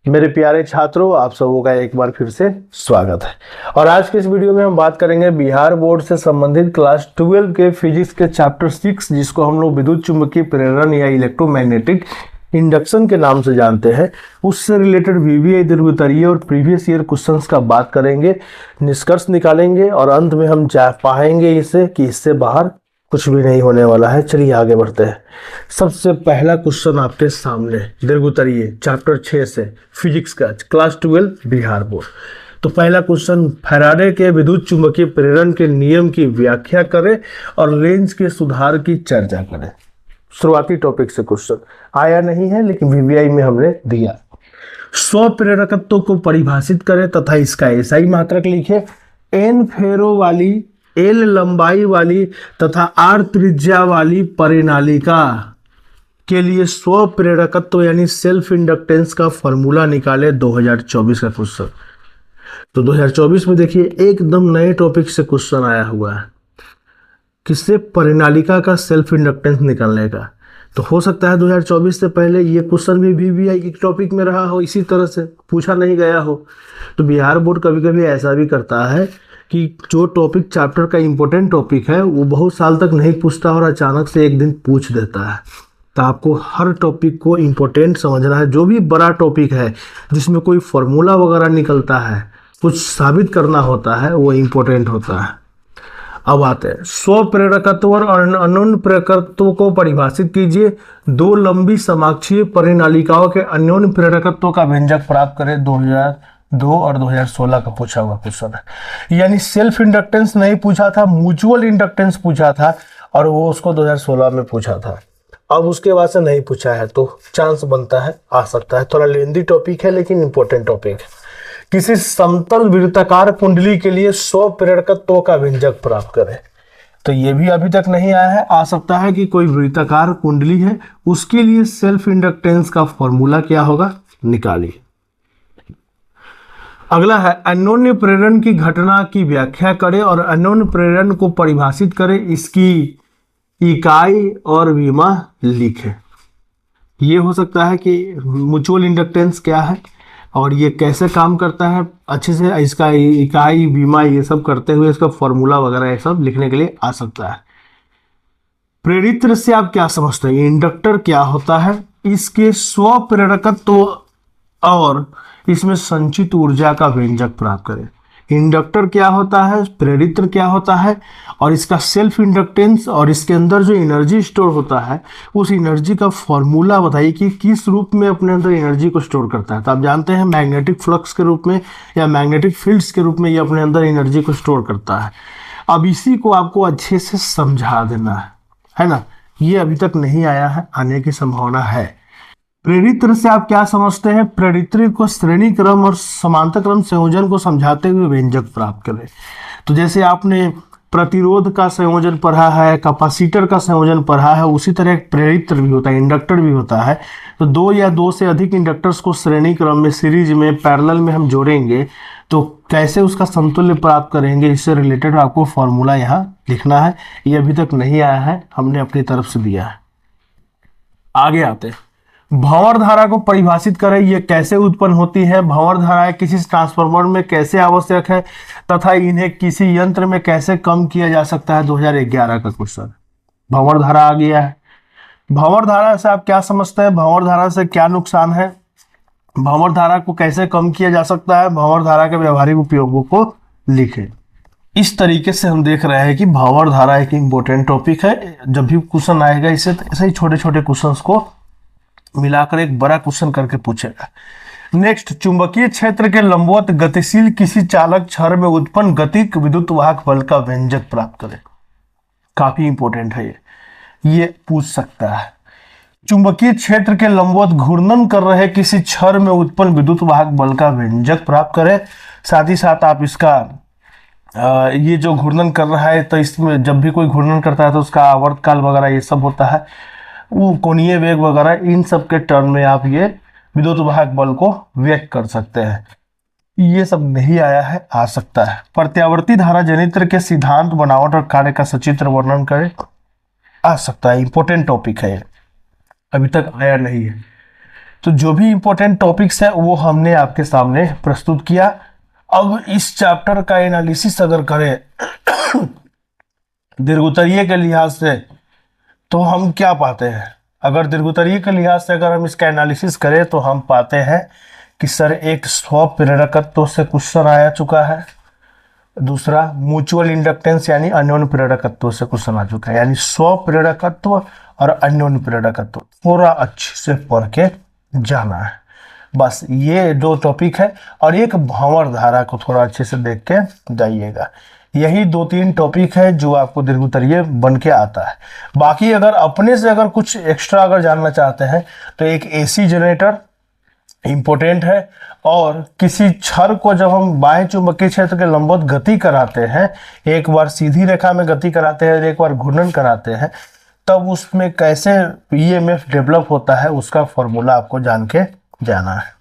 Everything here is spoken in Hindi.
मेरे प्यारे छात्रों, आप सबों का एक बार फिर से स्वागत है। और आज के इस वीडियो में हम बात करेंगे बिहार बोर्ड से संबंधित क्लास 12 के फिजिक्स के चैप्टर 6, जिसको हम लोग विद्युत चुंबकीय प्रेरण या इलेक्ट्रोमैग्नेटिक इंडक्शन के नाम से जानते हैं। उससे रिलेटेड वीवीआई दीर्घवृत्तीय और प्रीवियस ईयर क्वेश्चंस का बात करेंगे, निष्कर्ष निकालेंगे और अंत में हम पाएंगे इसे कि इससे बाहर कुछ भी नहीं होने वाला है। चलिए आगे बढ़ते हैं। सबसे पहला क्वेश्चन आपके सामने दीर्घवृत्तीय चैप्टर 6 से फिजिक्स का क्लास 12 बिहार बोर्ड। तो पहला क्वेश्चन, फैराडे के विद्युत चुंबकीय प्रेरण के नियम की व्याख्या करें और लेंज के सुधार की चर्चा करें। शुरुआती टॉपिक से क्वेश्चन आया नहीं है, लेकिन वीवीआई में हमने दिया। स्वप्रेरकत्व को परिभाषित करें तथा इसका एसआई मात्रक लिखे। एन फेरो वाली, एल लंबाई वाली तथा आर त्रिज्या वाली परिनालिका के लिए स्व प्रेरकत्व यानी सेल्फ इंडक्टेंस का फॉर्मूला निकाले। 2024 का क्वेश्चन। तो 2024 में देखिए एकदम नए टॉपिक से क्वेश्चन आया हुआ है, किससे? परिनालिका का सेल्फ इंडक्टेंस निकालने का। तो हो सकता है 2024 से पहले ये क्वेश्चन भी वीवीआई के टॉपिक में रहा हो, इसी तरह से पूछा नहीं गया हो। तो बिहार बोर्ड कभी कभी ऐसा भी करता है कि जो टॉपिक चैप्टर का इंपॉर्टेंट टॉपिक है वो बहुत साल तक नहीं पूछता और अचानक से एक दिन पूछ देता है। तो आपको हर टॉपिक को इंपॉर्टेंट समझना है। जो भी बड़ा टॉपिक है जिसमें कोई फॉर्मूला वगैरह निकलता है, कुछ साबित करना होता है, वो इंपॉर्टेंट होता है। अब आते हैं स्व प्रेरकत्व और अन्योन्य प्रेरकत्व को परिभाषित कीजिए। दो लंबी समाक्षीय परिनालिकाओं के अन्योन्य प्रेरकत्व का व्यंजक प्राप्त करें। 2002 और 2016 का पूछा हुआ क्वेश्चन है। यानी सेल्फ इंडक्टेंस नहीं पूछा था, म्यूचुअल इंडक्टेंस पूछा था और वो उसको 2016 में पूछा था। अब उसके बाद से नहीं पूछा है तो चांस बनता है आ सकता है। थोड़ा लेंदी टॉपिक है लेकिन इंपॉर्टेंट टॉपिक है। किसी समतल वृत्ताकार कुंडली के लिए स्व प्रेरकत्व का व्यंजक प्राप्त करें। तो ये भी अभी तक नहीं आया है। आ सकता है कि कोई वृत्ताकार कुंडली है, उसके लिए सेल्फ इंडक्टेंस का फॉर्मूला क्या होगा, निकालिए। अगला है अन्योन्य प्रेरण की घटना की व्याख्या करें और अन्योन्य प्रेरण को परिभाषित करें, इसकी इकाई और विमा लिखें। ये हो सकता है कि म्यूचुअल इंडक्टेंस क्या है और ये कैसे काम करता है, अच्छे से इसका इकाई विमा ये सब करते हुए इसका फॉर्मूला वगैरह ये सब लिखने के लिए आ सकता है। प्रेरित्र से आप क्या समझते हैं? इंडक्टर क्या होता है? इसके स्व प्रेरकत्व और इसमें संचित ऊर्जा का व्यंजक प्राप्त करें। इंडक्टर क्या होता है, प्रेरित्र क्या होता है और इसका सेल्फ इंडक्टेंस और इसके अंदर जो एनर्जी स्टोर होता है उस एनर्जी का फॉर्मूला बताइए कि किस रूप में अपने अंदर एनर्जी को स्टोर करता है। तो आप जानते हैं मैग्नेटिक फ्लक्स के रूप में या मैग्नेटिक फील्ड्स के रूप में ये अपने अंदर एनर्जी को स्टोर करता है। अब इसी को आपको अच्छे से समझा देना है ना। ये अभी तक नहीं आया है, आने की संभावना है। प्रेरित्र से आप क्या समझते हैं? प्रेरित्र को श्रेणी क्रम और समांतर क्रम संयोजन को समझाते हुए व्यंजक प्राप्त करें। तो जैसे आपने प्रतिरोध का संयोजन पढ़ा है, कैपेसिटर का संयोजन पढ़ा है, उसी तरह एक प्रेरित्र भी होता है, इंडक्टर भी होता है। तो दो या दो से अधिक इंडक्टर्स को श्रेणी क्रम में, सीरीज में, पैरेलल में हम जोड़ेंगे तो कैसे उसका समतुल्य प्राप्त करेंगे, इससे रिलेटेड आपको फॉर्मूला यहाँ लिखना है। ये अभी तक नहीं आया है, हमने अपनी तरफ से दिया है। आगे आते हैं, भंवर धारा को परिभाषित करें। ये कैसे उत्पन्न होती है, भंवर धाराएं किसी ट्रांसफार्मर में कैसे आवश्यक है तथा इन्हें किसी यंत्र में कैसे कम किया जा सकता है। 2011 का क्वेश्चन। भंवर धारा आ गया है। भंवर धारा से आप क्या समझते हैं? भंवर धारा से क्या नुकसान है, भंवर धारा को कैसे कम किया जा सकता है, भंवर धारा के व्यवहारिक उपयोगों को लिखें। इस तरीके से हम देख रहे हैं कि भंवर धारा एक इंपॉर्टेंट टॉपिक है। जब भी क्वेश्चन आएगा इससे ऐसे ही छोटे छोटे क्वेश्चन को मिलाकर एक बड़ा क्वेश्चन करके पूछेगा। नेक्स्ट, चुंबकीय क्षेत्र के लंबवत गतिशील किसी चालक छड़ में उत्पन्न गतिक विद्युत वाहक बल का व्यंजक प्राप्त करें। काफी इंपॉर्टेंट है ये पूछ सकता है। चुंबकीय क्षेत्र के लंबवत घूर्णन कर रहे किसी छड़ में उत्पन्न विद्युत वाहक बल का व्यंजक प्राप्त करें। साथ ही साथ आप इसका ये जो घूर्णन कर रहा है, तो इसमें जब भी कोई घूर्णन करता है तो उसका आवर्तकाल वगैरह ये सब होता है, वो कोणीय वेग वगैरह, इन सब के टर्म में आप ये विद्युत वाहक बल को व्यक्त कर सकते हैं। ये सब नहीं आया है, आ सकता है। प्रत्यावर्ती धारा जनित्र के सिद्धांत, बनावट और कार्य का सचित्र वर्णन करें। आ सकता है, इंपॉर्टेंट टॉपिक है, अभी तक आया नहीं है। तो जो भी इंपॉर्टेंट टॉपिक्स है वो हमने आपके सामने प्रस्तुत किया। अब इस चैप्टर का एनालिसिस अगर करें दीर्घोत्तरीय के लिहाज से, तो हम क्या पाते हैं? अगर दीर्घोत्तरीय के लिहाज से अगर हम इसका एनालिसिस करें तो हम पाते हैं कि सर एक स्वप्रेरकत्व से क्वेश्चन आ चुका है, दूसरा म्यूचुअल इंडक्टेंस यानी अन्योन्य प्रेरकत्व से क्वेश्चन आ चुका है। यानी स्वप्रेरकत्व और अन्योन्य प्रेरकत्व थोड़ा अच्छे से पढ़ के जाना है। बस ये दो टॉपिक है, और एक भंवर धारा को थोड़ा अच्छे से देख के जाइएगा। यही 2-3 टॉपिक है जो आपको दीर्घोत्तरीय बन के आता है। बाकी अगर अपने से अगर कुछ एक्स्ट्रा अगर जानना चाहते हैं तो एक एसी जनरेटर इम्पोर्टेंट है, और किसी छड़ को जब हम बाएं चुंबकीय क्षेत्र के लंबवत गति कराते हैं, एक बार सीधी रेखा में गति कराते हैं, एक बार घूर्णन कराते हैं, तब उसमें कैसे ईएमएफ डेवलप होता है उसका फॉर्मूला आपको जान के जाना है।